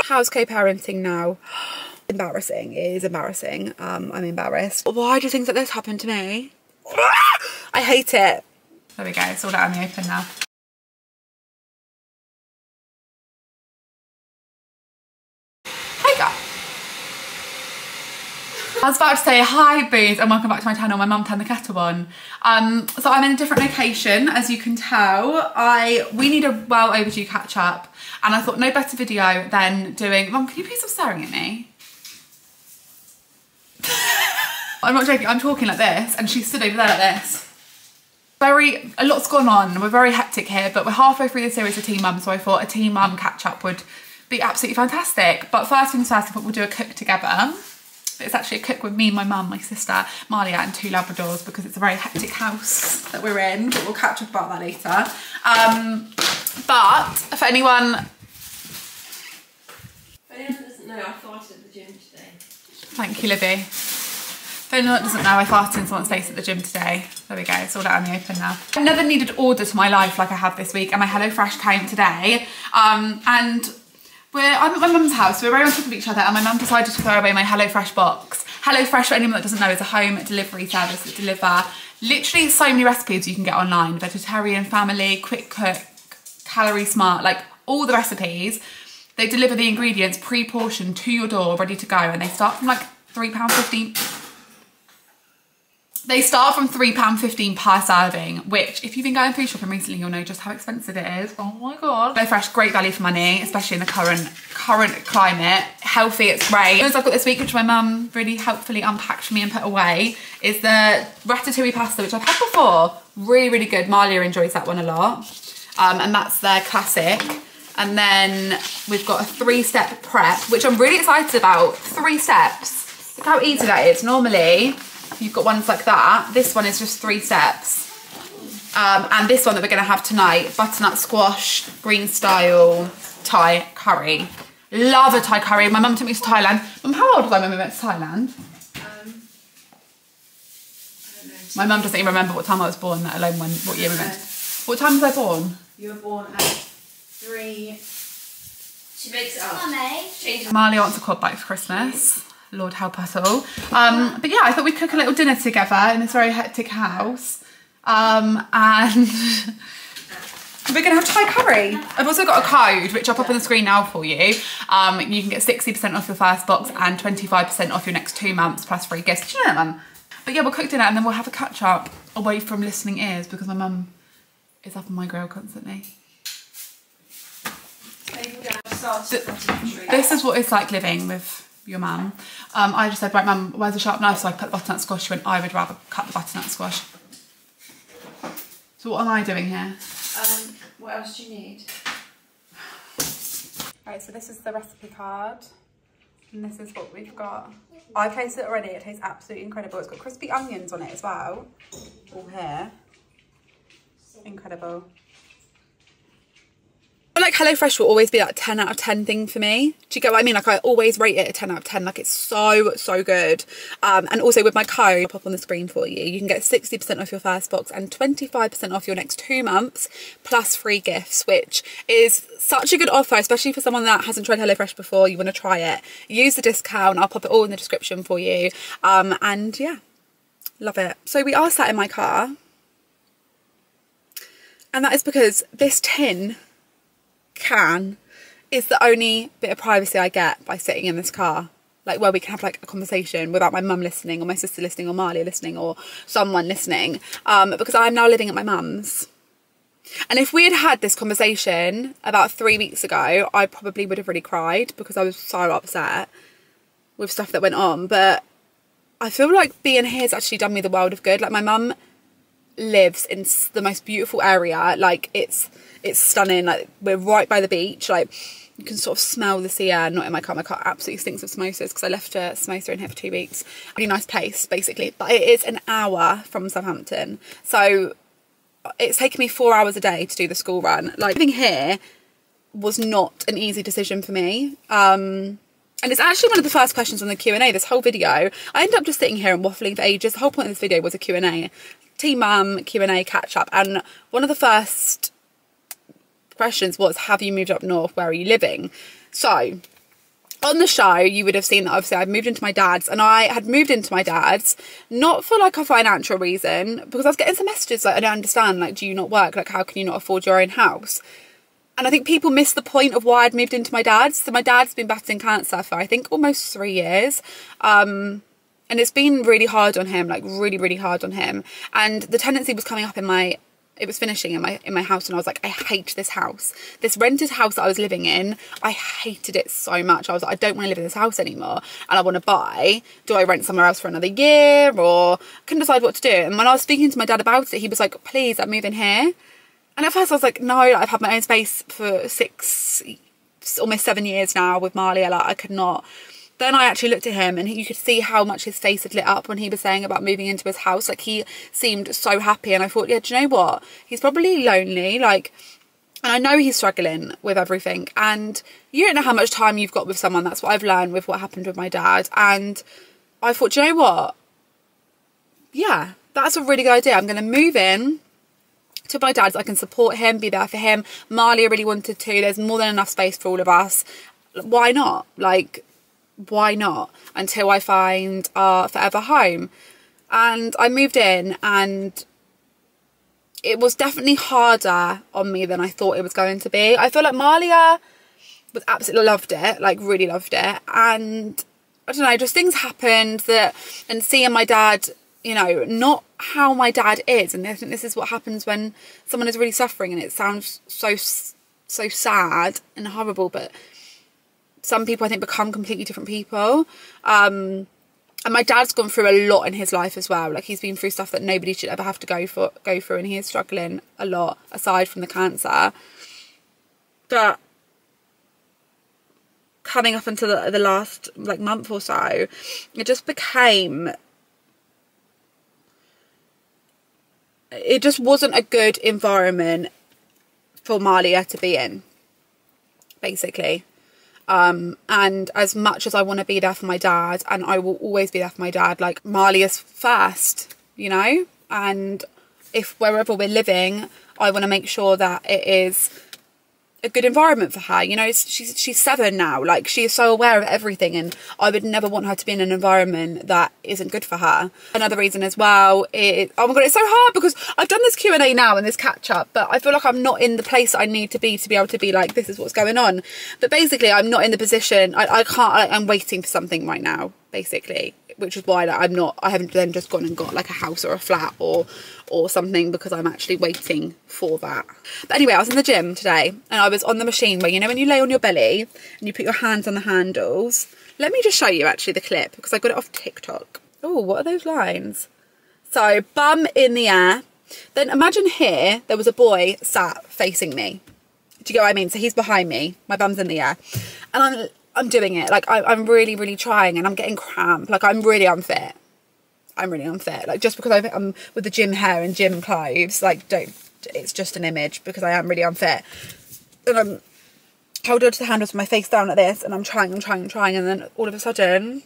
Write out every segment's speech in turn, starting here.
How's co-parenting now? Embarrassing. It is embarrassing. I'm embarrassed. Why do things like this happen to me? I hate it. There we go, it's all out in the open now. Hey guys. I was about to say hi boos and welcome back to my channel. My mum turned the kettle on. So I'm in a different location, as you can tell. We need a well overdue catch up, and I thought no better video than doing. Mum, can you please stop staring at me? I'm not joking, I'm talking like this and she stood over there like this. A lot's gone on, we're very hectic here, but we're halfway through the series of Teen Mum, so I thought a Teen Mum catch up would be absolutely fantastic. But first things first, I thought we'll do a cook together. It's actually a cook with me, my mum, my sister, Malia, and 2 Labradors, because it's a very hectic house that we're in, but we'll catch up about that later. But for anyone doesn't know, I farted at the gym today. Thank you, Libby. For anyone that doesn't know, I farted in someone's face at the gym today. There we go, it's all out in the open now. I've never needed order to my life like I have this week, and my HelloFresh came today. And I'm at my mum's house, so we're very on top of each other, and my mum decided to throw away my HelloFresh box. HelloFresh, for anyone that doesn't know, is a home delivery service that deliver literally so many recipes you can get online. Vegetarian, family, quick cook, calorie smart, like all the recipes. They deliver the ingredients pre-portioned to your door, ready to go, and they start from like £3.50. They start from £3.15 per serving, which if you've been going food shopping recently, you'll know just how expensive it is. Oh my God. HelloFresh, great value for money, especially in the current climate. Healthy, it's great. Things I've got this week, which my mum really helpfully unpacked for me and put away, is the ratatouille pasta, which I've had before. Really, really good. Malia enjoys that one a lot. And that's their classic. And then we've got a 3-step prep, which I'm really excited about. 3 steps. Look how easy that is. Normally, you've got ones like that. This one is just 3 steps. And this one that we're gonna have tonight, butternut squash, green style Thai curry. Love a Thai curry. My mum took me to Thailand. Mum, how old was I when we went to Thailand? I don't know. My mum doesn't even remember what time I was born, let alone what year we went. What time was I born? You were born at 3. She makes it up. Marley wants a quad bike for Christmas. Lord help us all. But yeah, I thought we'd cook a little dinner together in this very hectic house. And we're gonna have Thai curry. I've also got a code, which I'll pop on the screen now for you. You can get 60% off your first box and 25% off your next 2 months plus free gifts. Do you know that, Mum? But yeah, we'll cook dinner and then we'll have a catch up away from listening ears, because my mum is up on my grill constantly. This is what it's like living with your mum. I just said, right mum, where's the sharp knife so I can cut the butternut squash? She went, I would rather cut the butternut squash. So what am I doing here? What else do you need? Right, so this is the recipe card. And this is what we've got. I've tasted it already, it tastes absolutely incredible. It's got crispy onions on it as well. All here. Incredible. I feel like HelloFresh will always be that 10 out of 10 thing for me. Do you get what I mean? Like I always rate it a 10 out of 10. Like it's so, so good. And also with my code, I'll pop on the screen for you. You can get 60% off your first box and 25% off your next 2 months plus free gifts, which is such a good offer, especially for someone that hasn't tried HelloFresh before. You want to try it. Use the discount. I'll pop it all in the description for you. And yeah, love it. So we are sat in my car. And that is because this tin can is the only bit of privacy I get by sitting in this car, like where we can have like a conversation without my mum listening or my sister listening or Marley listening or someone listening, because I'm now living at my mum's. And if we had had this conversation about 3 weeks ago, I probably would have really cried because I was so upset with stuff that went on. But I feel like being here has actually done me the world of good. Like my mum lives in the most beautiful area. Like it's stunning. Like we're right by the beach. Like you can sort of smell the sea air. Not in my car. My car absolutely stinks of samosas because I left a samosa in here for 2 weeks. Really nice place, basically. But it is an hour from Southampton, so it's taken me 4 hours a day to do the school run. Like living here was not an easy decision for me. And it's actually one of the first questions on the Q&A. This whole video, I ended up just sitting here and waffling for ages. The whole point of this video was a Q&A. Teen Mum Q&A catch up. And one of the first questions was, have you moved up north? Where are you living? So on the show, you would have seen that obviously I'd moved into my dad's, and I had moved into my dad's not for like a financial reason, because I was getting some messages like, I don't understand, like, do you not work? Like, how can you not afford your own house? And I think people miss the point of why I'd moved into my dad's. So my dad's been battling cancer for, I think, almost 3 years. And it's been really hard on him, like really, really hard on him. And the tenancy was coming up it was finishing in my house, and I was like, I hate this house. This rented house that I was living in, I hated it so much. I was like, I don't want to live in this house anymore, and I want to buy. Do I rent somewhere else for another year, or couldn't decide what to do? And when I was speaking to my dad about it, he was like, please, I'm moving here. And at first I was like, no, like, I've had my own space for almost 7 years now with Marley. Like, I could not. Then I actually looked at him, and you could see how much his face had lit up when he was saying about moving into his house. Like, he seemed so happy, and I thought, yeah, do you know what? He's probably lonely, like, and I know he's struggling with everything, and you don't know how much time you've got with someone. That's what I've learned with what happened with my dad. And I thought, do you know what? Yeah, that's a really good idea. I'm going to move in to my dad's. I can support him, be there for him. Marley really wanted to. There's more than enough space for all of us. Why not? Like, why not? Until I find our forever home. And I moved in, and it was definitely harder on me than I thought it was going to be. I feel like Malia was absolutely loved it, like really loved it. And I don't know, just things happened and seeing my dad, you know, not how my dad is. And I think this is what happens when someone is really suffering, and it sounds so sad and horrible, but some people, I think, become completely different people. And my dad's gone through a lot in his life as well. Like, he's been through stuff that nobody should ever have to go through, and he is struggling a lot aside from the cancer. But coming up until the last like month or so, it just wasn't a good environment for Malia to be in, basically. And as much as I want to be there for my dad, and I will always be there for my dad, like, Marley is first, you know? And if wherever we're living, I want to make sure that it is a good environment for her. You know, she's 7 now. Like, she is so aware of everything, and I would never want her to be in an environment that isn't good for her. Another reason as well is, oh my god, it's so hard because I've done this Q&A now and this catch up, but I feel like I'm not in the place I need to be able to be like, this is what's going on. But basically, I'm not in the position, I can't, I'm waiting for something right now, basically, which is why like, I haven't then just gone and got like a house or a flat or something, because I'm actually waiting for that. But anyway, I was in the gym today, and I was on the machine where, you know, when you lay on your belly and you put your hands on the handles. Let me just show you actually the clip, because I got it off TikTok. Oh, what are those lines? So, bum in the air. Then imagine here, there was a boy sat facing me. Do you get what I mean? So he's behind me, my bum's in the air, and I'm doing it. Like, I'm really, really trying, and I'm getting cramp. Like, I'm really unfit. Like, just because I'm with the gym hair and gym clothes, like, it's just an image, because I am really unfit. And I'm held onto the handles with my face down like this, and I'm trying, and then all of a sudden,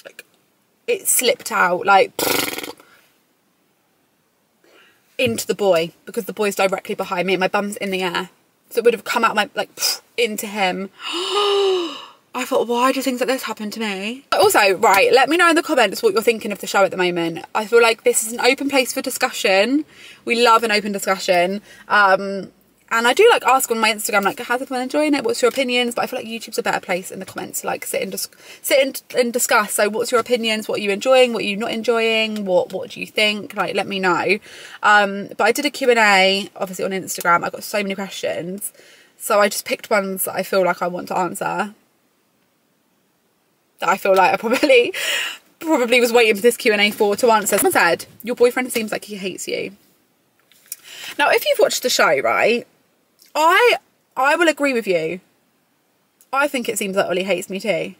like, it slipped out, like, into the boy, because the boy's directly behind me and my bum's in the air. So it would have come out my, like, into him. I thought, why do things like this happen to me? Also, right, let me know in the comments what you're thinking of the show at the moment. I feel like this is an open place for discussion. We love an open discussion. And I do like ask on my Instagram, like, how's everyone enjoying it? What's your opinions? But I feel like YouTube's a better place in the comments to like sit and discuss. So what's your opinions? What are you enjoying? What are you not enjoying? What do you think? Like, let me know. But I did a Q&A, obviously, on Instagram. I got so many questions. So I just picked ones that I feel like I want to answer. That I feel like I probably was waiting for this Q&A to answer. Someone said, your boyfriend seems like he hates you. Now, if you've watched the show, right, I will agree with you. I think it seems like Ollie hates me too.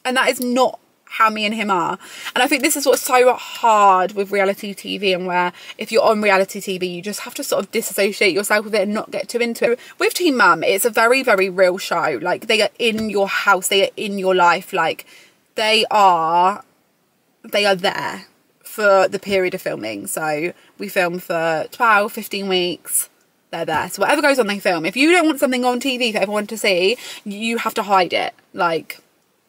And that is not how me and him are. And I think this is what's so hard with reality TV, and where if you're on reality TV, you just have to sort of disassociate yourself with it and not get too into it. With Teen Mum, it's a very, very real show. Like, they are in your house, they are in your life. Like, they are there for the period of filming. So we film for 12, 15 weeks. they're there. So whatever goes on, they film. If you don't want something on TV for everyone to see, you have to hide it. Like,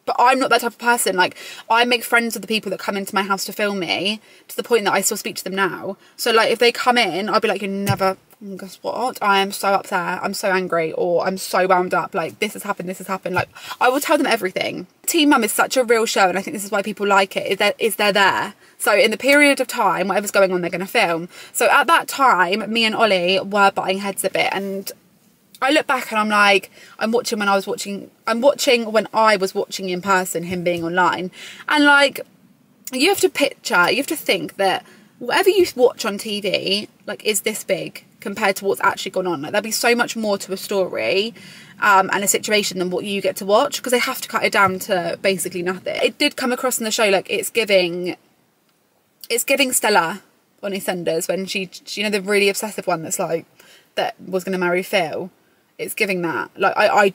but I'm not that type of person. Like, I make friends with the people that come into my house to film me, to the point that I still speak to them now. So like, if they come in, I'll be like, you never, guess what? I am so upset. I'm so angry, or I'm so wound up. Like, this has happened. This has happened. Like, I will tell them everything. Teen Mum is such a real show, and I think this is why people like it. Is they're there. So in the period of time, whatever's going on, they're going to film. So at that time, me and Ollie were butting heads a bit, and I look back and I'm like, I'm watching when I was watching in person, him being online. And like, you have to picture, you have to think that whatever you watch on TV, like, is this big compared to what's actually gone on. Like, there'll be so much more to a story and a situation than what you get to watch, because they have to cut it down to basically nothing. It did come across in the show like it's giving Stella on EastEnders, when she, you know, the really obsessive one that's like, that was going to marry Phil. It's giving that. Like, I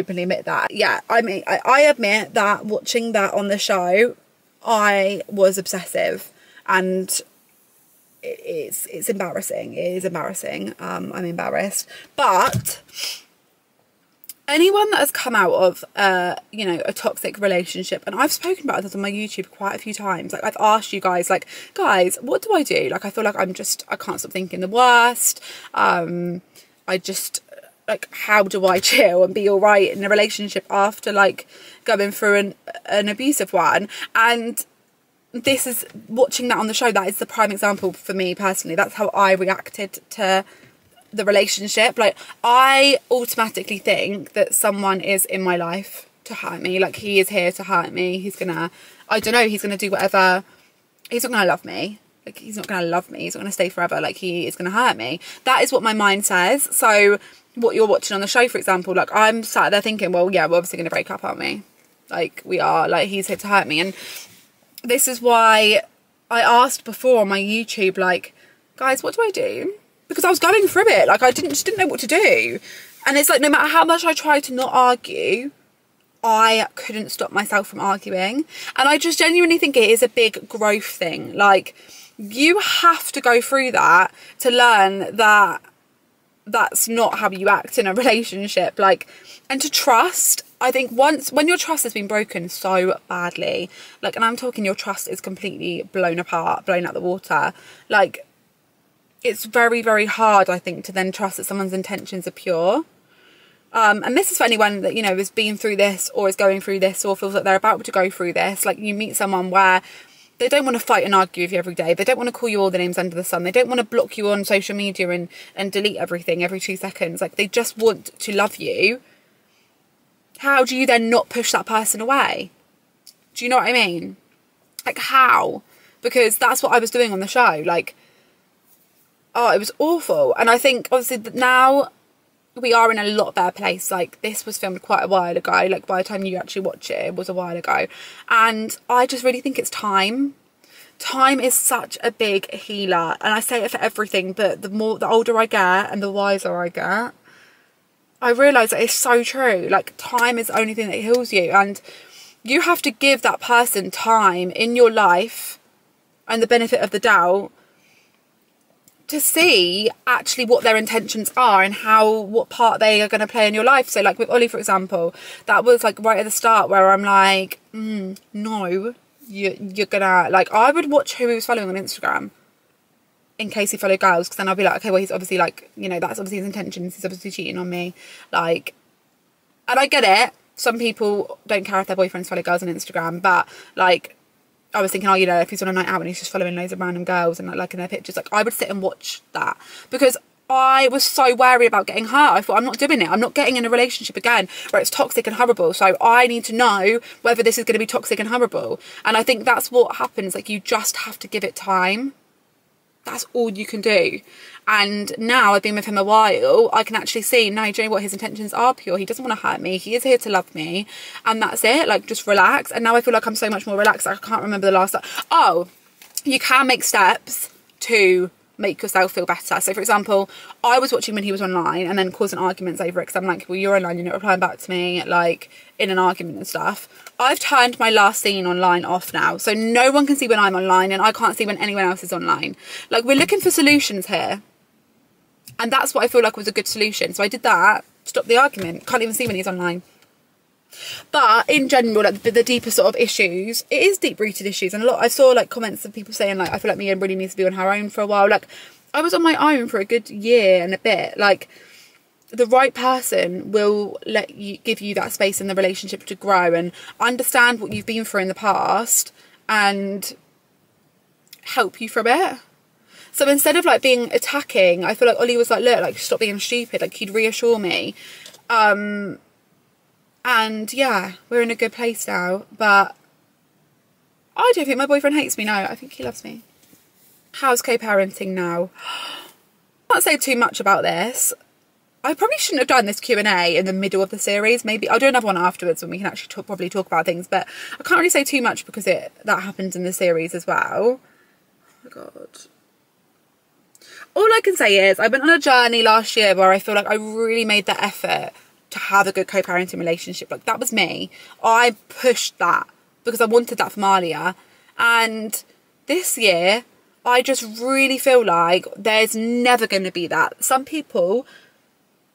openly admit that. Yeah, I mean, I admit that watching that on the show, I was obsessive, and it's embarrassing. It is embarrassing. I'm embarrassed. But anyone that has come out of you know, a toxic relationship, and I've spoken about this on my YouTube quite a few times, like, I've asked you guys, like, guys, what do I do? Like, I feel like I can't stop thinking the worst. I just, like, how do I chill and be all right in a relationship after, like, going through an abusive one? And this is, watching that on the show, that is the prime example for me personally. That's how I reacted to the relationship. Like, I automatically think that someone is in my life to hurt me. Like, he is here to hurt me. He's gonna, I don't know, he's gonna do whatever. He's not gonna love me. Like, he's not gonna love me. He's not gonna stay forever. Like, he is gonna hurt me. That is what my mind says. So what you're watching on the show, for example, like, I'm sat there thinking, well, yeah, we're obviously gonna break up, aren't we? Like, we are. Like, he's here to hurt me. And this is why I asked before on my YouTube, like, guys, what do I do? Because I was going through it. Like, I just didn't know what to do. And it's like, no matter how much I tried to not argue, I couldn't stop myself from arguing. And I just genuinely think it is a big growth thing. Like, you have to go through that to learn that that's not how you act in a relationship. Like, and to trust. I think when your trust has been broken so badly, like, and I'm talking your trust is completely blown apart, blown out the water, like, it's very, very hard, I think, to then trust that someone's intentions are pure. And this is for anyone that, you know, has been through this, or is going through this, or feels like they're about to go through this. Like, you meet someone where they don't want to fight and argue with you every day. They don't want to call you all the names under the sun. They don't want to block you on social media and delete everything every 2 seconds. Like, they just want to love you. How do you then not push that person away? Do you know what I mean? Like, how? Because that's what I was doing on the show. Like, oh, it was awful. And I think, obviously, that now we are in a lot better place. Like, this was filmed quite a while ago. Like, by the time you actually watch it, it was a while ago. And I just really think it's time. Time is such a big healer. And I say it for everything, but the older I get and the wiser I get, I realise that it's so true. Like, time is the only thing that heals you. And you have to give that person time in your life and the benefit of the doubt to see actually what their intentions are and what part they are going to play in your life. So, like, with Ollie, for example, that was, like, right at the start where I'm like, no, you're gonna, like, I would watch who he was following on Instagram in case he followed girls, because then I'll be like, okay, well, he's obviously, like, you know, that's obviously his intentions, he's obviously cheating on me. Like, and I get it, some people don't care if their boyfriends follow girls on Instagram, but, like, I was thinking, oh, you know, if he's on a night out and he's just following loads of random girls and, like, liking their pictures, like, I would sit and watch that, because I was so wary about getting hurt. I thought, I'm not doing it. I'm not getting in a relationship again where it's toxic and horrible. So I need to know whether this is going to be toxic and horrible. And I think that's what happens. Like, you just have to give it time. That's all you can do. And now I've been with him a while, I can actually see, no, do you know what, his intentions are pure. He doesn't want to hurt me. He is here to love me. And that's it. Like, just relax. And now I feel like I'm so much more relaxed. I can't remember the last... Oh, you can make steps to make yourself feel better. So, for example, I was watching when he was online and then causing arguments over it, because I'm like, well, you're online, you're not replying back to me, like, in an argument and stuff. I've turned my last seen online off now, so no one can see when I'm online and I can't see when anyone else is online. Like, we're looking for solutions here. And that's what I feel like was a good solution. So I did that, stopped the argument. Can't even see when he's online. But in general, like the deeper sort of issues, it is deep-rooted issues. And I saw like comments of people saying like, I feel like Mia really needs to be on her own for a while. Like, I was on my own for a good year and a bit. Like, the right person will give you that space in the relationship to grow and understand what you've been through in the past and help you from it. So instead of like being attacking, I feel like Ollie was like, look, like, stop being stupid. Like, he'd reassure me. And yeah, we're in a good place now. But I don't think my boyfriend hates me. No, I think he loves me. How's co-parenting now? I can't say too much about this. I probably shouldn't have done this Q&A in the middle of the series. Maybe I'll do another one afterwards when we can actually probably talk about things. But I can't really say too much because that happens in the series as well. Oh my God. All I can say is I went on a journey last year where I feel like I really made that effort to have a good co-parenting relationship. Like, that was me. I pushed that because I wanted that from Malia. And this year, I just really feel like there's never going to be that. Some people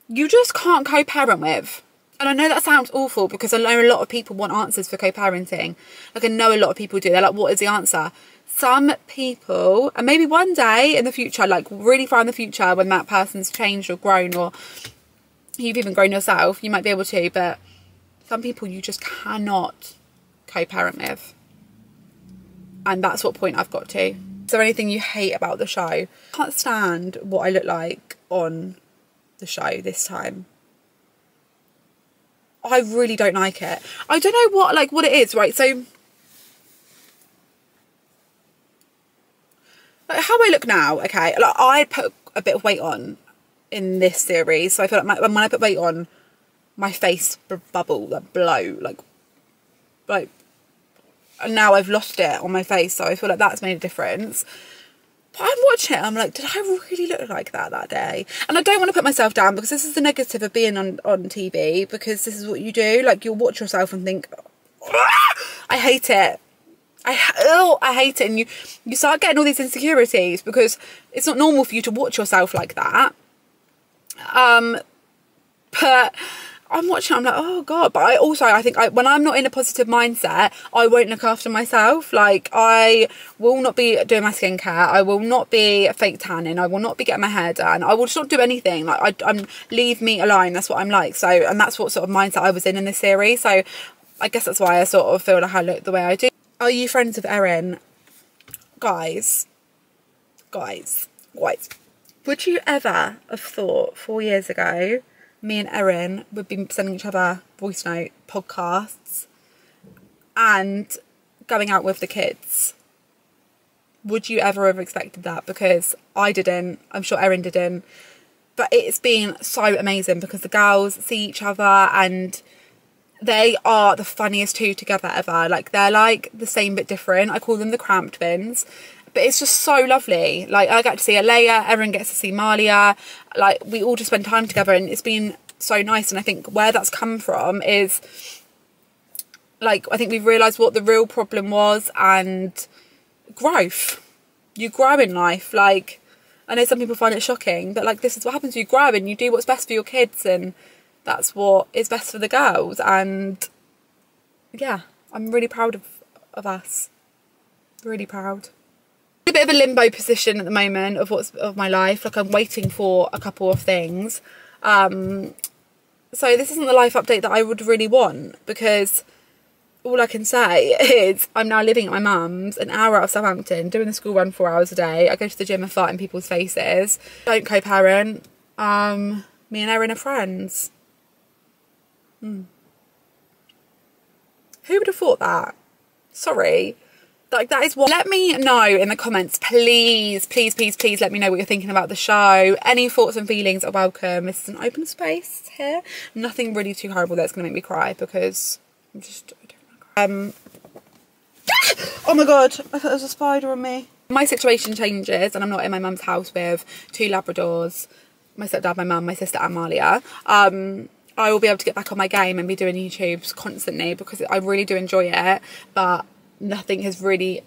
you just can't co-parent with. And I know that sounds awful because I know a lot of people want answers for co-parenting. Like, I know a lot of people do. They're like, what is the answer? Some people, and maybe one day in the future, like really far in the future, when that person's changed or grown, or you've even grown yourself, you might be able to. But some people you just cannot co-parent with. And that's what point I've got to. Is there anything you hate about the show? I can't stand what I look like on the show this time. I really don't like it. I don't know what it is, right? So like, how I look now, okay, like I put a bit of weight on in this series, so I feel like when I put weight on, my face bubble, like blow, like and now I've lost it on my face, so I feel like that's made a difference. But I'm watching it, I'm like, did I really look like that day? And I don't want to put myself down because this is the negative of being on TV, because this is what you do. Like, you'll watch yourself and think, I hate it. I hate it. And you start getting all these insecurities because it's not normal for you to watch yourself like that. But I'm watching, I'm like, oh God. But I think when I'm not in a positive mindset, I won't look after myself. Like, I will not be doing my skincare. I will not be fake tanning. I will not be getting my hair done. I will just not do anything. Like, I'm leave me alone. That's what I'm like. So, and that's what sort of mindset I was in this series. So I guess that's why I sort of feel like I look the way I do. Are you friends with Erin? Guys. Would you ever have thought 4 years ago me and Erin would be sending each other voice note podcasts and going out with the kids? Would you ever have expected that? Because I didn't. I'm sure Erin didn't. But it's been so amazing because the girls see each other and they are the funniest two together ever. Like, they're like the same but different. I call them the Cramp Twins. But it's just so lovely. Like, I get to see Alea, Erin gets to see Malia. Like, we all just spend time together and it's been so nice. And I think where that's come from is, like, I think we've realised what the real problem was, and growth. You grow in life. Like, I know some people find it shocking, but like, this is what happens. You grow and you do what's best for your kids, and that's what is best for the girls. And yeah, I'm really proud of us. Really proud. A bit of a limbo position at the moment of my life. Like, I'm waiting for a couple of things. So this isn't the life update that I would really want, because all I can say is I'm now living at my mum's, an hour out of Southampton, doing the school run 4 hours a day. I go to the gym and fart in people's faces. Don't co-parent. Me and Erin are friends. Who would have thought that? Sorry. Like, that is what. Let me know in the comments, please let me know what you're thinking about the show. Any thoughts and feelings are welcome. This is an open space here. Nothing really too horrible that's going to make me cry, because I don't know. Oh my God, I thought there was a spider on me. My situation changes and I'm not in my mum's house with 2 Labradors, my stepdad, my mum, my sister and Malia. I will be able to get back on my game and be doing YouTubes constantly, because I really do enjoy it, but nothing has really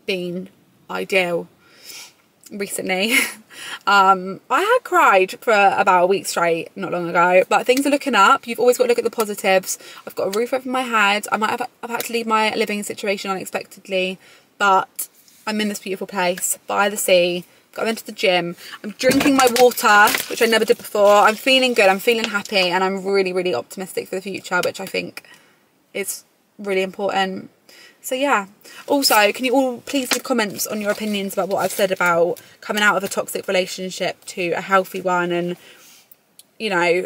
been ideal. recently. I had cried for about a week straight not long ago, but things are looking up. You've always got to look at the positives. I've got a roof over my head. I've had to leave my living situation unexpectedly, but I'm in this beautiful place by the sea. Got into the gym. I'm drinking my water, which I never did before. I'm feeling good. I'm feeling happy, and I'm really, really optimistic for the future, which I think is really important. So yeah. Also, can you all please leave comments on your opinions about what I've said about coming out of a toxic relationship to a healthy one, and, you know,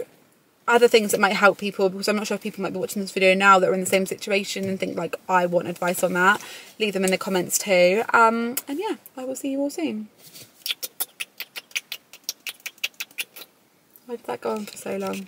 other things that might help people, because I'm not sure if people might be watching this video now that are in the same situation and think like I want advice on that. Leave them in the comments too. And yeah, I will see you all soon. Why did that go on for so long?